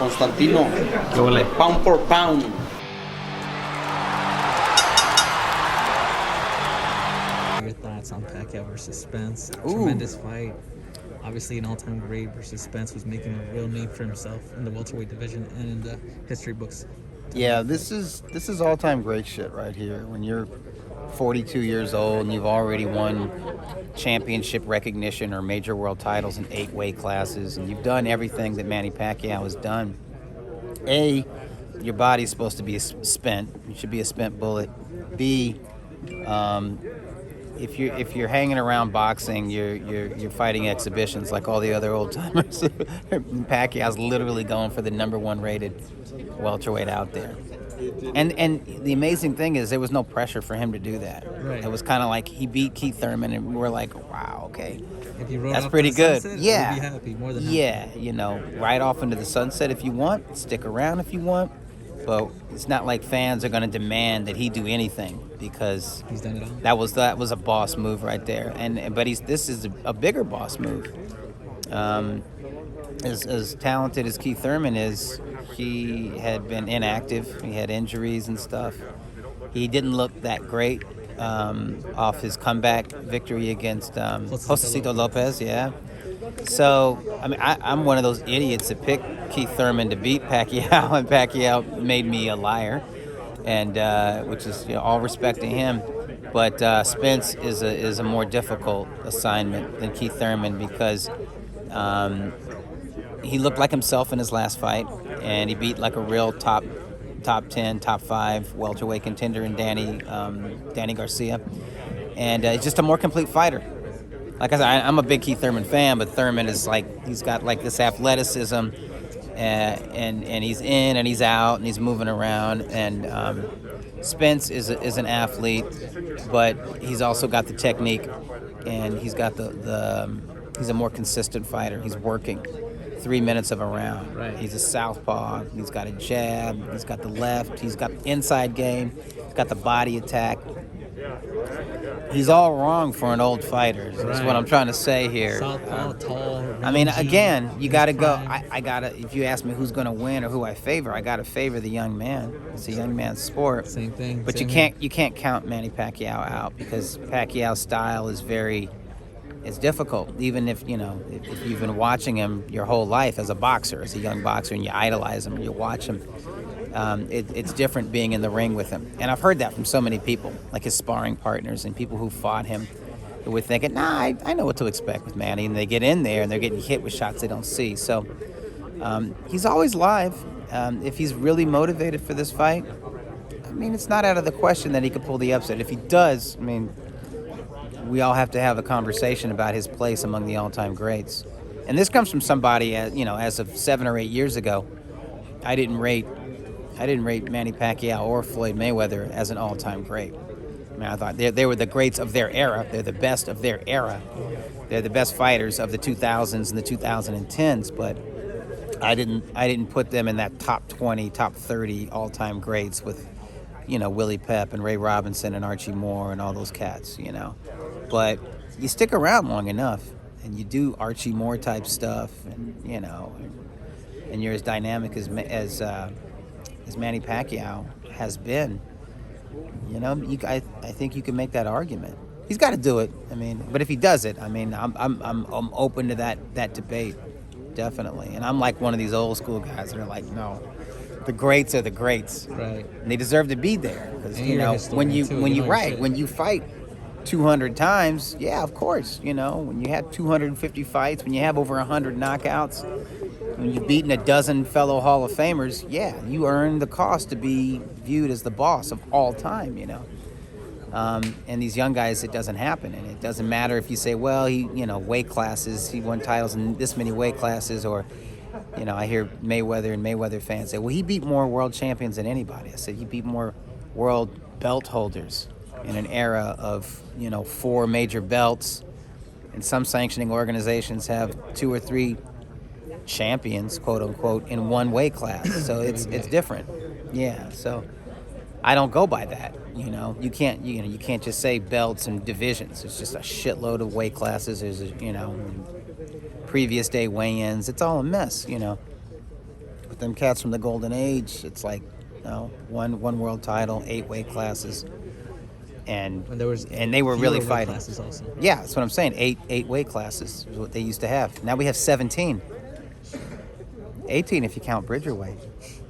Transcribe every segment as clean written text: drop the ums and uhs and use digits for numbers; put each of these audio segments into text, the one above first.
Constantino. ¿Qué huele? Pound for pound. Your thoughts on Pacquiao versus Spence? Ooh. Tremendous fight. Obviously, an all-time great versus Spence was making a real name for himself in the welterweight division and in the history books. Yeah, this is all-time great shit right here. When you're 42 years old and you've already won championship recognition or major world titles in 8 weight classes, and you've done everything that Manny Pacquiao has done. A, your body's supposed to be spent. You should be a spent bullet. B, if you're hanging around boxing, you're fighting exhibitions like all the other old timers. Pacquiao's literally going for the number 1 rated welterweight out there. And the amazing thing is there was no pressure for him to do that. Right. It was kind of like he beat Keith Thurman, and we're like, wow, okay, If you rode that's off pretty to the good. sunset, Yeah, you'd be happy, more than happy. yeah, you know, right off into the sunset if you want, stick around if you want, but it's not like fans are going to demand that he do anything because He's done it all. that was a boss move right there. But this is a bigger boss move. As talented as Keith Thurman is, he had been inactive. He had injuries and stuff. He didn't look that great off his comeback victory against Josecito Lopez. Yeah. So I mean, I'm one of those idiots that picked Keith Thurman to beat Pacquiao, and Pacquiao made me a liar, and which is, you know, all respect to him. But Spence is a more difficult assignment than Keith Thurman because he looked like himself in his last fight, and he beat like a real top 10, top 5 welterweight contender in Danny Garcia, and he's just a more complete fighter. Like I said, I'm a big Keith Thurman fan, but Thurman is like, he's got like this athleticism, and he's in and he's out and he's moving around, and Spence is an athlete, but he's also got the technique, and he's got he's a more consistent fighter. He's working 3 minutes of a round. Right. He's a southpaw. He's got a jab. He's got the left. He's got the inside game. He's got the body attack. He's all wrong for an old fighter. That's Right. what I'm trying to say here. Southpaw, tall. I mean, rangy, again, you got to go. prime. I got to. If you ask me who's going to win or who I favor, I got to favor the young man. It's a young man's sport. Same thing. But same you can't count Manny Pacquiao out because Pacquiao's style is it's difficult. Even if you've been watching him your whole life as a boxer, as a young boxer, and you idolize him and you watch him, it's different being in the ring with him. And I've heard that from so many people, like his sparring partners and people who fought him, who were thinking, I know what to expect with Manny, and they get in there and they're getting hit with shots they don't see. So he's always live. If he's really motivated for this fight, I mean, it's not out of the question that he could pull the upset. If he does, I mean, we all have to have a conversation about his place among the all-time greats. And this comes from somebody, as of 7 or 8 years ago, I didn't rate Manny Pacquiao or Floyd Mayweather as an all-time great. I mean, I thought they were the greats of their era. They're the best of their era. They're the best fighters of the 2000s and the 2010s, but I didn't put them in that top 20, top 30 all-time greats with, Willie Pep and Ray Robinson and Archie Moore and all those cats, But you stick around long enough and you do Archie Moore type stuff, and and you're as dynamic as Manny Pacquiao has been. I think you can make that argument. He's got to do it. I mean, but if he does it, I mean, I'm open to that debate, definitely. And I'm like one of these old school guys that are like, no, the greats are the greats, Right. and they deserve to be there because And you're a historian, too. You know your shit. when you fight 200 times, yeah, of course, when you have 250 fights, when you have over 100 knockouts, when you've beaten a dozen fellow Hall of Famers, yeah, you earn the cost to be viewed as the boss of all time, And these young guys, it doesn't happen. And it doesn't matter if you say, well, weight classes, he won titles in this many weight classes, or, I hear Mayweather fans say, well, he beat more world champions than anybody. I said, he beat more world belt holders in an era of, 4 major belts. And some sanctioning organizations have 2 or 3 champions, quote unquote, in one weight class. So it's different. Yeah. So I don't go by that. You can't just say belts and divisions. It's just a shitload of weight classes. There's previous day weigh-ins. It's all a mess. But them cats from the Golden Age, it's like, one world title, 8 weight classes, and they were really fighting. Also. Yeah, that's what I'm saying. 8 weight classes is what they used to have. Now we have 17, 18 if you count Bridgerweight.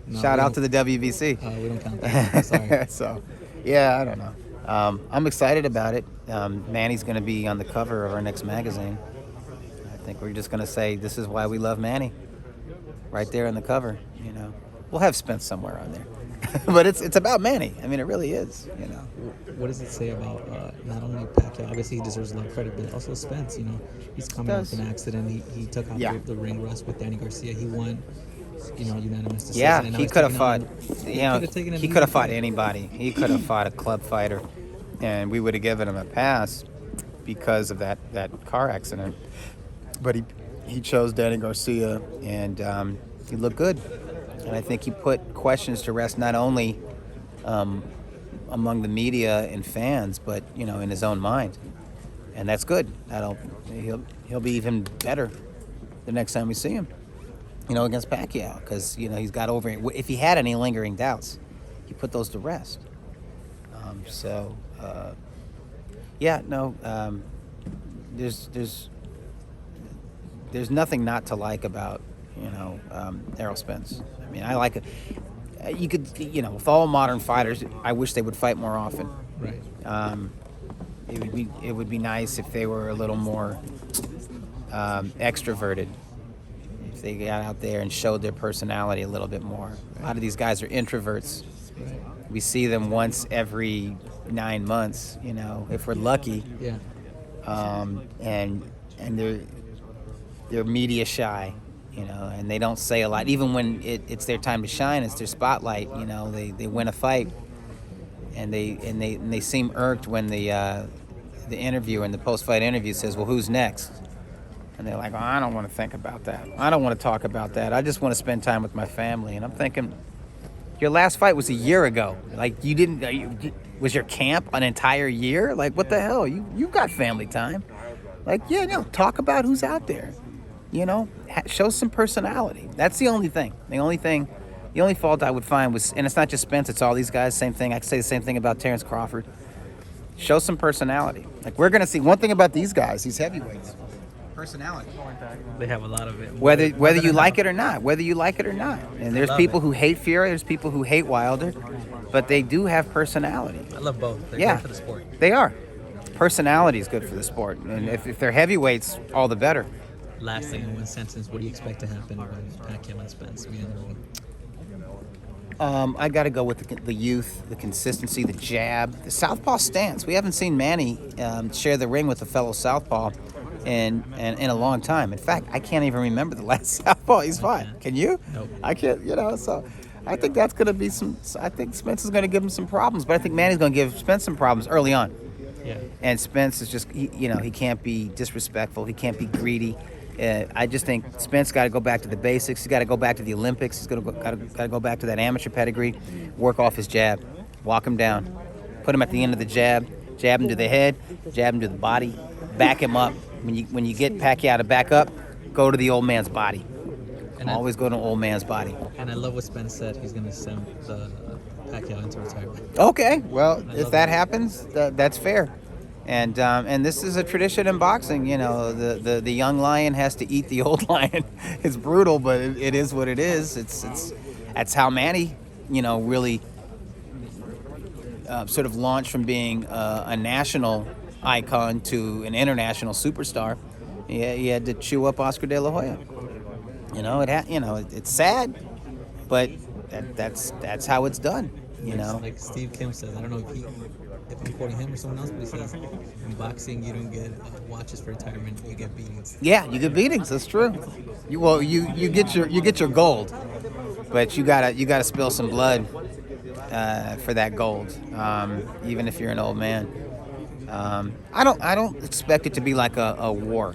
No, Shout out to the WBC. We don't count that. Sorry. So, yeah, I don't know. I'm excited about it. Manny's going to be on the cover of our next magazine. I think we're just going to say, this is why we love Manny. Right there on the cover, We'll have Spence somewhere on there. But it's about Manny. I mean, it really is, What does it say about not only Pacquiao, obviously he deserves a lot of credit, but also Spence, He's coming off an accident. He took out the ring rust with Danny Garcia. He won, unanimous decision. Yeah, and he could have fought, he could have fought anybody. He could have fought a club fighter, and we would have given him a pass because of that car accident. But he chose Danny Garcia, and he looked good. And I think he put questions to rest not only among the media and fans, but in his own mind, and that's good. He'll be even better the next time we see him, against Pacquiao, because he's got over it. If he had any lingering doubts, he put those to rest. There's nothing not to like about Errol Spence. I mean, I like it. You could, with all modern fighters, I wish they would fight more often. Right. It would be nice if they were a little more extroverted. If they got out there and showed their personality a little bit more. A lot of these guys are introverts. Right. We see them once every 9 months, if we're lucky. Yeah. And they're media shy. And they don't say a lot. Even when it's their time to shine, it's their spotlight. They win a fight, and they seem irked when the interviewer in the post-fight interview says, "Well, who's next?" And they're like, "Oh, I don't want to think about that. I don't want to talk about that. I just want to spend time with my family." And I'm thinking, your last fight was a year ago. Like, you didn't. Was your camp an entire year? Like, what the hell? You've got family time. Like, talk about who's out there. Show some personality. That's the only thing. The only fault I would find was, and it's not just Spence, it's all these guys, same thing. I could say the same thing about Terrence Crawford. Show some personality. Like, we're going to see one thing about these guys, these heavyweights. Personality. They have a lot of it. Whether you like it or not. And there's people who hate Fury, there's people who hate Wilder, but they do have personality. I love both. They're good for the sport. They are. Personality is good for the sport. And if they're heavyweights, all the better. Last thing in one sentence, what do you expect to happen when Pacquiao and Spence meet in the ring? I got to go with the youth, the consistency, the jab, the southpaw stance. We haven't seen Manny share the ring with a fellow southpaw in a long time. In fact, I can't even remember the last southpaw he's fought. Can you? Nope. I can't. So I think that's going to be some. I think Spence is going to give him some problems, but I think Manny's going to give Spence some problems early on. Yeah. And Spence is just, he can't be disrespectful. He can't be greedy. I just think Spence got to go back to the basics. He's got to go back to the Olympics. He's got to go back to that amateur pedigree, work off his jab, walk him down, put him at the end of the jab him to the head, jab him to the body, back him up. When you get Pacquiao to back up, go to the old man's body. Always go to an old man's body. And I love what Spence said. He's going to send the Pacquiao into retirement. Okay, well, if that happens, that's fair. And this is a tradition in boxing. The young lion has to eat the old lion. It's brutal, but it is what it is. That's how Manny, really sort of launched from being a national icon to an international superstar. He had to chew up Oscar De La Hoya. It's sad, but that's how it's done. Like Steve Kim says, I don't know if I'm quoting him or someone else, but he says, in boxing you don't get watches for retirement, you get beatings. Yeah, you get beatings. That's true. You get your gold, but you gotta spill some blood for that gold, even if you're an old man. I don't expect it to be like a war.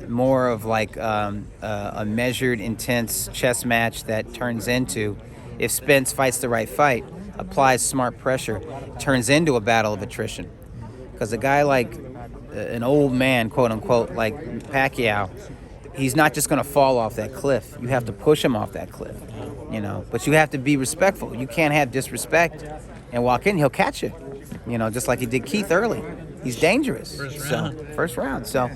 More of like a measured, intense chess match that turns into, if Spence fights the right fight, applies smart pressure, turns into a battle of attrition. Because a guy like an old man, quote unquote, like Pacquiao, he's not just going to fall off that cliff. You have to push him off that cliff, you know. But you have to be respectful. You can't have disrespect and walk in. He'll catch you, you know, just like he did Keith early. He's dangerous. First round. So,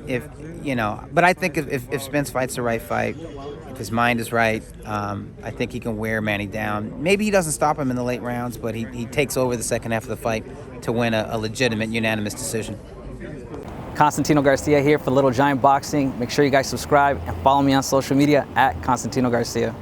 if you know, but I think if Spence fights the right fight, if his mind is right, I think he can wear Manny down. Maybe he doesn't stop him in the late rounds, but he takes over the second half of the fight to win a legitimate unanimous decision. Constantino Garcia here for Little Giant Boxing. Make sure you guys subscribe and follow me on social media at Constantino Garcia.